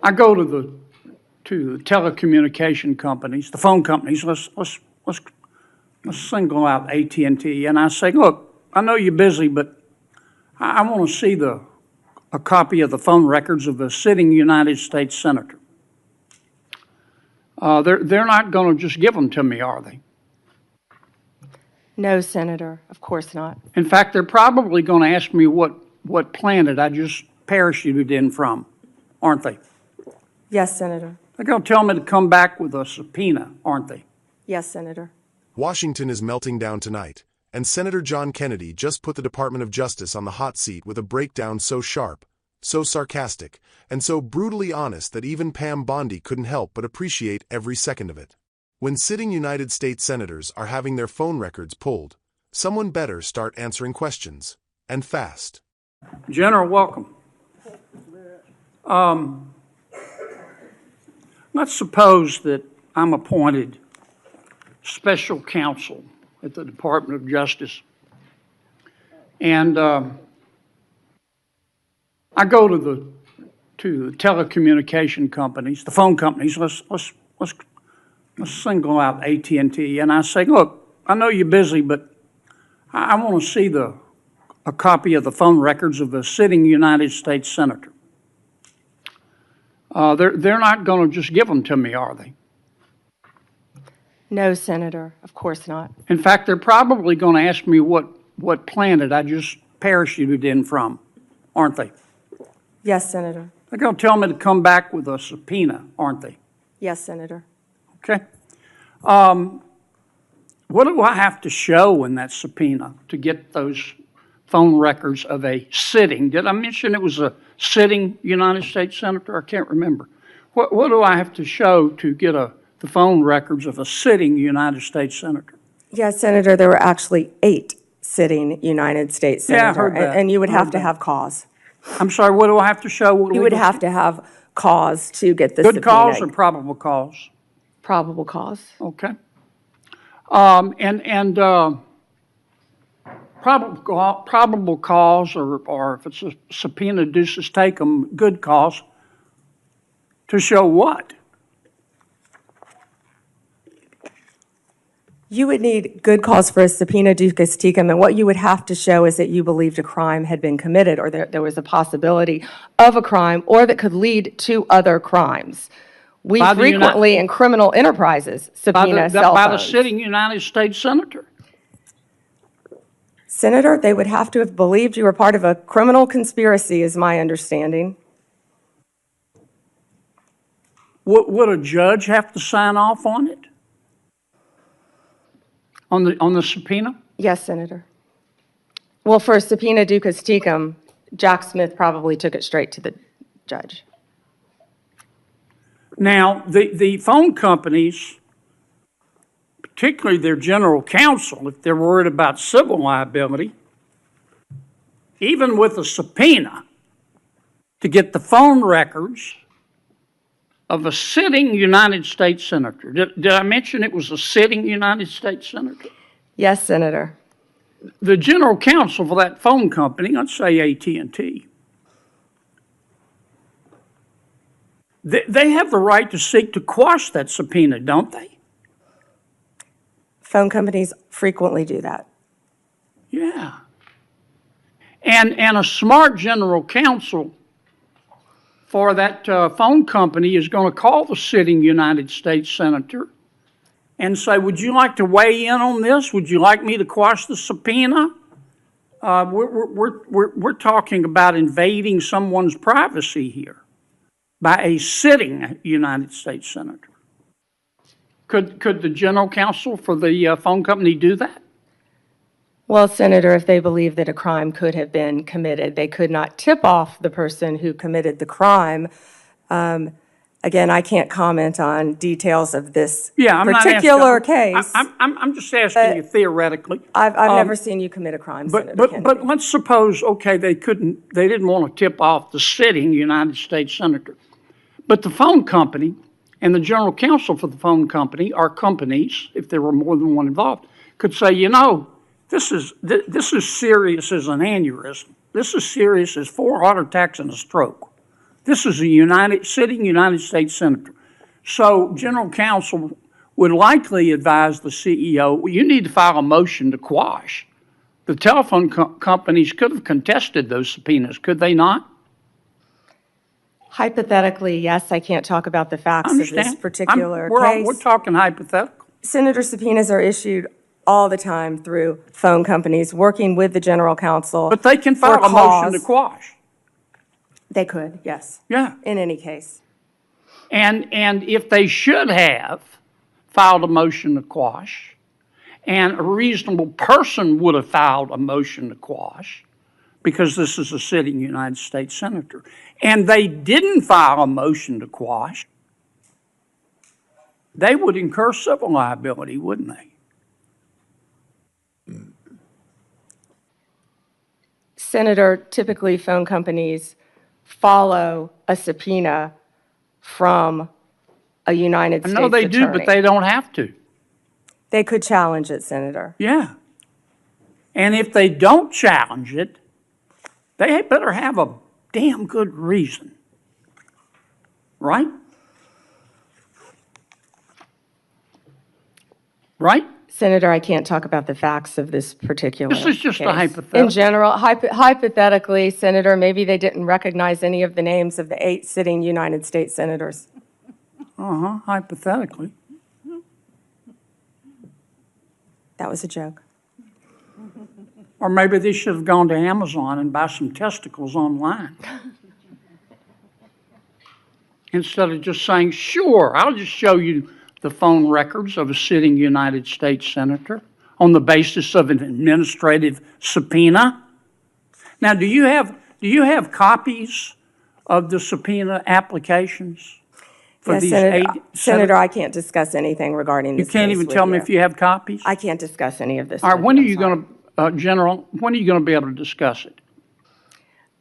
I go to the telecommunication companies, the phone companies. Let's single out AT&T, and I say, look, I know you're busy, but I want to see a copy of the phone records of a sitting United States senator. They're not going to just give them to me, are they? No, Senator, of course not. In fact, they're probably going to ask me what planet I just parachuted in from, aren't they? Yes, Senator. They're going to tell me to come back with a subpoena, aren't they? Yes, Senator. Washington is melting down tonight, and Senator John Kennedy just put the Department of Justice on the hot seat with a breakdown so sharp, so sarcastic, and so brutally honest that even Pam Bondi couldn't help but appreciate every second of it. When sitting United States senators are having their phone records pulled, someone better start answering questions, and fast. General, welcome. Let's suppose that I'm appointed special counsel at the Department of Justice, and I go to the telecommunication companies, the phone companies. Let's single out AT&T, and I say, look, I know you're busy, but I want to see a copy of the phone records of a sitting United States senator. They're not going to just give them to me, are they? No, Senator, of course not. In fact, they're probably going to ask me what planet I just parachuted in from, aren't they? Yes, Senator. They're going to tell me to come back with a subpoena, aren't they? Yes, Senator. Okay. What do I have to show in that subpoena to get those phone records of a sitting? Did I mention it was a sitting United States senator? I can't remember. What do I have to show to get the phone records of a sitting United States senator? Yes, Senator, there were actually 8 sitting United States senators. Yeah, I heard that. And you would have to have cause. I'm sorry, what do I have to show? You would have to have cause to get the Good subpoena. cause or probable cause? Probable cause. Okay. Probable cause, or if it's a subpoena duces tecum, good cause, to show what? You would need good cause for a subpoena duces tecum, and what you would have to show is that you believed a crime had been committed, or there was a possibility of a crime, or that could lead to other crimes. We frequently, in criminal enterprises, subpoena cell phones. By the sitting United States senator? Senator, they would have to have believed you were part of a criminal conspiracy, is my understanding. Would a judge have to sign off on it? On the subpoena? Yes, Senator. Well, for a subpoena duces tecum, Jack Smith probably took it straight to the judge. Now, the phone companies, particularly their general counsel, if they're worried about civil liability, even with a subpoena to get the phone records of a sitting United States senator. Did I mention it was a sitting United States senator? Yes, Senator. The general counsel for that phone company, let's say AT&T, they have the right to seek to quash that subpoena, don't they? Phone companies frequently do that. Yeah. And a smart general counsel for that phone company is going to call the sitting United States senator and say, would you like to weigh in on this? Would you like me to quash the subpoena? We're talking about invading someone's privacy here by a sitting United States senator. Could the general counsel for the phone company do that? Well, Senator, if they believe that a crime could have been committed, they could not tip off the person who committed the crime. Again, I can't comment on details of this particular case. I'm just asking you theoretically. I've never seen you commit a crime, Senator Kennedy. But let's suppose, okay, they didn't want to tip off the sitting United States senator. But the phone company and the general counsel for the phone company, or companies, if there were more than one involved, could say, you know, this is serious as an aneurysm. This is serious as 4 heart attacks and a stroke. This is a sitting United States senator. So general counsel would likely advise the CEO, well, you need to file a motion to quash. The telephone companies could have contested those subpoenas, could they not? Hypothetically, yes, I can't talk about the facts of this particular case. We're talking hypothetical. Senator, subpoenas are issued all the time through phone companies working with the general counsel. But they can file a motion to quash. They could, yes. Yeah. In any case. And if they should have filed a motion to quash, and a reasonable person would have filed a motion to quash, because this is a sitting United States senator, and they didn't file a motion to quash, they would incur civil liability, wouldn't they? Senator, typically phone companies follow a subpoena from a United States attorney. I know they do, but they don't have to. They could challenge it, Senator. Yeah. And if they don't challenge it, they better have a damn good reason. Right? Right? Senator, I can't talk about the facts of this particular This is just case. a hypothetical. In general, hypothetically, Senator, maybe they didn't recognize any of the names of the 8 sitting United States senators. Hypothetically. That was a joke. Or maybe they should have gone to Amazon and buy some testicles online. Instead of just saying, sure, I'll just show you the phone records of a sitting United States senator on the basis of an administrative subpoena. Now, do you have copies of the subpoena applications for Yes, these Senator, 8 Senator, I can't discuss anything regarding this You can't case even with tell me you. if you have copies? I can't discuss any of this. All right, with when are I'm you sorry. going to, General, when are you going to be able to discuss it?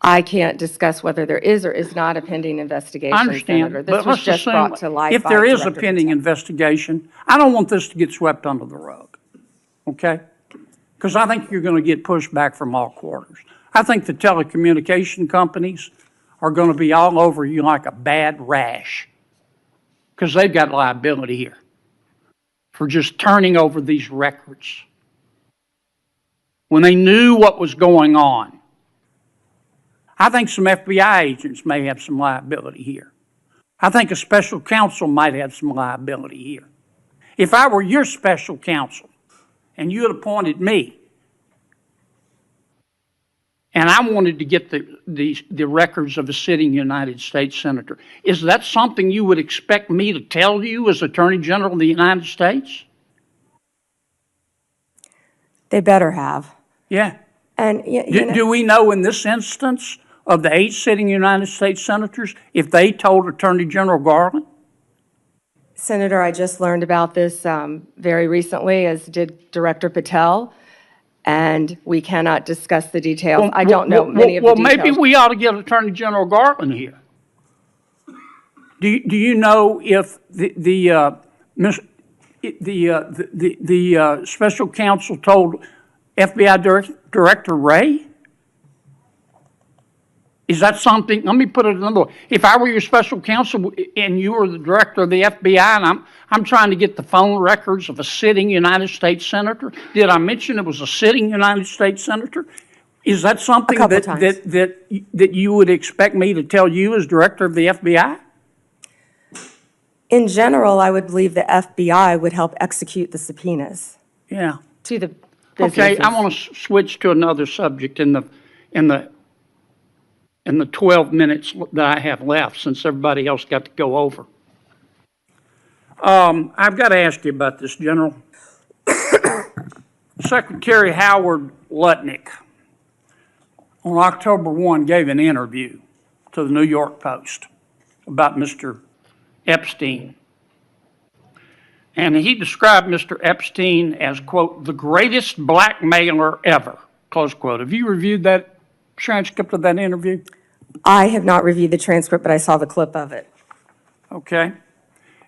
I can't discuss whether there is or is not a pending investigation, I understand, Senator. This but was let's just assume brought to light if by there is a Director pending Patel. investigation, I don't want this to get swept under the rug, okay? Because I think you're going to get pushback from all quarters. I think the telecommunication companies are going to be all over you like a bad rash because they've got liability here for just turning over these records when they knew what was going on. I think some FBI agents may have some liability here. I think a special counsel might have some liability here. If I were your special counsel and you had appointed me and I wanted to get the records of a sitting United States senator, is that something you would expect me to tell you as Attorney General of the United States? They better have. Yeah. And Do we know in this instance of the 8 sitting United States senators if they told Attorney General Garland? Senator, I just learned about this very recently, as did Director Patel, and we cannot discuss the details. I don't know many of the details. Well, maybe we ought to get Attorney General Garland here. Do you know if the special counsel told FBI Director Wray? Is that something? Let me put it another way. If I were your special counsel and you were the director of the FBI and I'm trying to get the phone records of a sitting United States senator, did I mention it was a sitting United States senator? Is that something that you would expect me to tell you as director of the FBI? In general, I would believe the FBI would help execute the subpoenas. Yeah. To the businesses. Okay, I want to switch to another subject in the 12 minutes that I have left, since everybody else got to go over. I've got to ask you about this, General. Secretary Howard Lutnick on October 1 gave an interview to the New York Post about Mr. Epstein. And he described Mr. Epstein as, quote, the greatest blackmailer ever, close quote. Have you reviewed that transcript of that interview? I have not reviewed the transcript, but I saw the clip of it. Okay.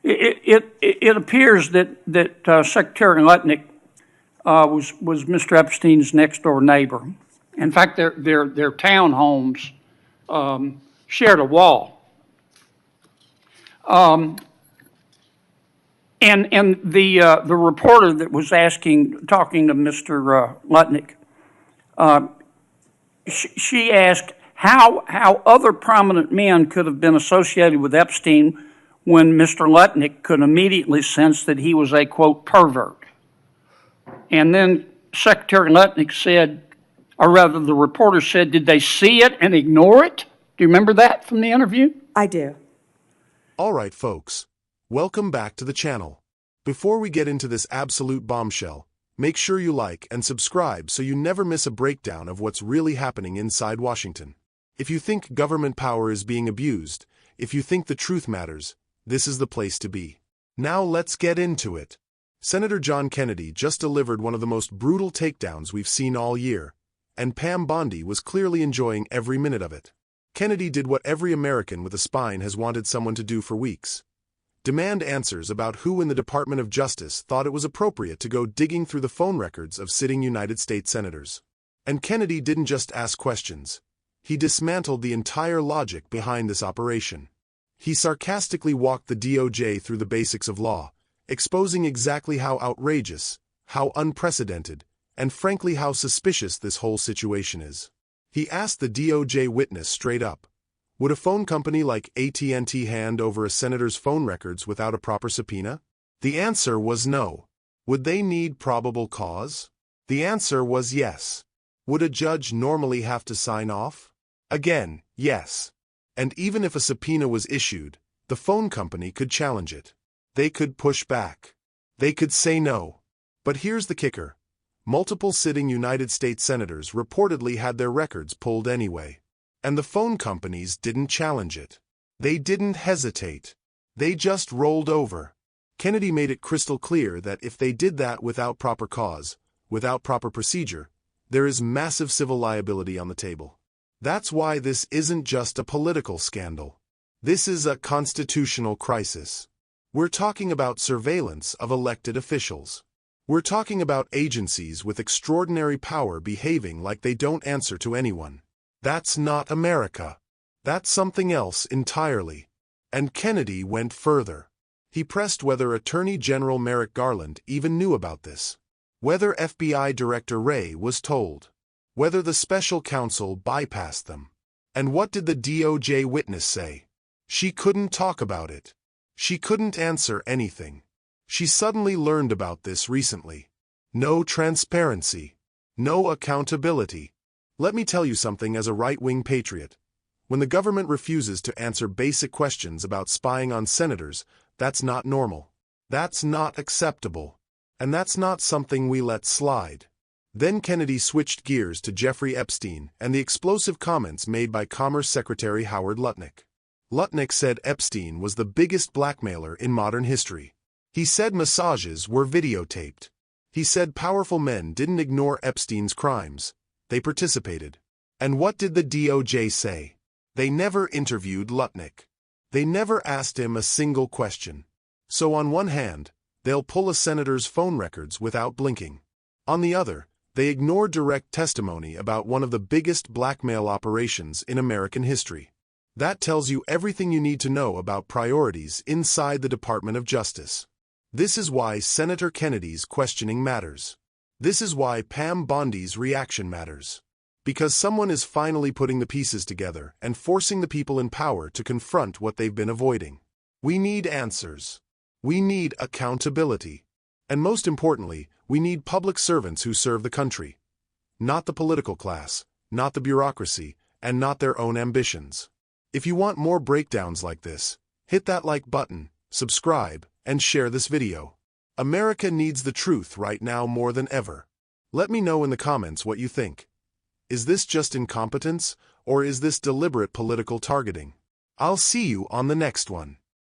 It appears that Secretary Lutnick was Mr. Epstein's next door neighbor. In fact, their townhomes shared a wall. And the reporter that was talking to Mr. Lutnick, she asked how other prominent men could have been associated with Epstein when Mr. Lutnick could immediately sense that he was a, quote, pervert. And then Secretary Lutnick said, or rather the reporter said, did they see it and ignore it? Do you remember that from the interview? I do. All right, folks. Welcome back to the channel. Before we get into this absolute bombshell, make sure you like and subscribe so you never miss a breakdown of what's really happening inside Washington. If you think government power is being abused, if you think the truth matters, this is the place to be. Now let's get into it. Senator John Kennedy just delivered one of the most brutal takedowns we've seen all year, and Pam Bondi was clearly enjoying every minute of it. Kennedy did what every American with a spine has wanted someone to do for weeks. Demand answers about who in the Department of Justice thought it was appropriate to go digging through the phone records of sitting United States senators. And Kennedy didn't just ask questions. He dismantled the entire logic behind this operation. He sarcastically walked the DOJ through the basics of law, exposing exactly how outrageous, how unprecedented, and frankly how suspicious this whole situation is. He asked the DOJ witness straight up, would a phone company like AT&T hand over a senator's phone records without a proper subpoena? The answer was no. Would they need probable cause? The answer was yes. Would a judge normally have to sign off? Again, yes. And even if a subpoena was issued, the phone company could challenge it. They could push back. They could say no. But here's the kicker. Multiple sitting United States senators reportedly had their records pulled anyway. And the phone companies didn't challenge it. They didn't hesitate. They just rolled over. Kennedy made it crystal clear that if they did that without proper cause, without proper procedure, there is massive civil liability on the table. That's why this isn't just a political scandal. This is a constitutional crisis. We're talking about surveillance of elected officials. We're talking about agencies with extraordinary power behaving like they don't answer to anyone. That's not America. That's something else entirely. And Kennedy went further. He pressed whether Attorney General Merrick Garland even knew about this, whether FBI Director Wray was told, whether the special counsel bypassed them. And what did the DOJ witness say? She couldn't talk about it. She couldn't answer anything. She suddenly learned about this recently. No transparency. No accountability. Let me tell you something as a right-wing patriot. When the government refuses to answer basic questions about spying on senators, that's not normal. That's not acceptable. And that's not something we let slide. Then Kennedy switched gears to Jeffrey Epstein and the explosive comments made by Commerce Secretary Howard Lutnick. Lutnick said Epstein was the biggest blackmailer in modern history. He said massages were videotaped. He said powerful men didn't ignore Epstein's crimes. They participated. And what did the DOJ say? They never interviewed Lutnick. They never asked him a single question. So on one hand, they'll pull a senator's phone records without blinking. On the other, they ignore direct testimony about one of the biggest blackmail operations in American history. That tells you everything you need to know about priorities inside the Department of Justice. This is why Senator Kennedy's questioning matters. This is why Pam Bondi's reaction matters. Because someone is finally putting the pieces together and forcing the people in power to confront what they've been avoiding. We need answers. We need accountability. And most importantly, we need public servants who serve the country. Not the political class, not the bureaucracy, and not their own ambitions. If you want more breakdowns like this, hit that like button, subscribe, and share this video. America needs the truth right now more than ever. Let me know in the comments what you think. Is this just incompetence, or is this deliberate political targeting? I'll see you on the next one.